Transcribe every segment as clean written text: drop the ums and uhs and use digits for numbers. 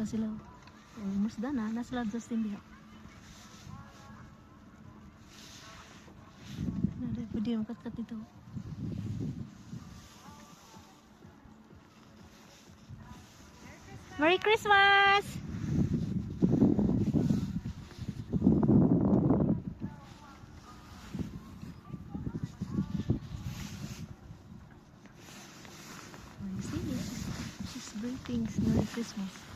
Ito sila. Almost done na. Nasa lang Justin diha. Nada pa di kat ito. Merry Christmas! She's greeting Merry Christmas.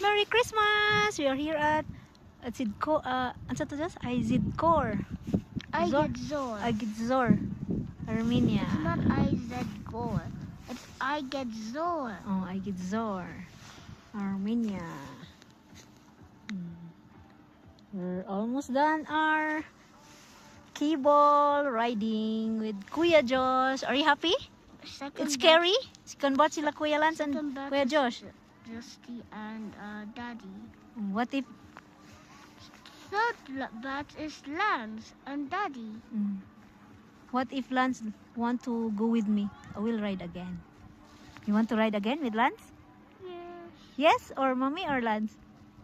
Merry Christmas! We are here at Zidkor. Ano to just? Zidkor. Igedzor. Igedzor, Armenia. It's not Izedgor. It's Igedzor. Oh, Igedzor, Armenia. We're almost done our cable riding with Kuya Josh. Are you happy? It's scary? Second batch sila Kuya Lance and Kuya Josh. Justy and Daddy. What if... Third batch is Lance and Daddy. What if Lance want to go with me? I will ride again. You want to ride again with Lance? Yes. Yes? Or mommy or Lance?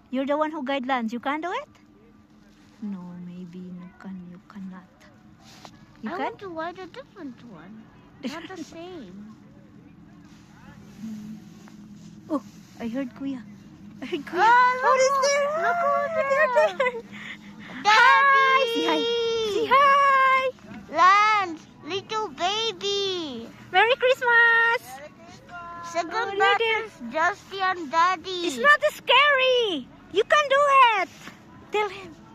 You're the one who guide Lance. You can do it? No, maybe you cannot. You I can? want to ride a different one. Not the same. Oh, I heard Kuya. I heard Kuya. Oh, What is there? Look over They're there. there. Daddy! Say hi. Say hi. Lance, little baby. Merry Christmas. Second Oh, batch dear. is Justy and Daddy. It's not scary. You can do it. Tell him.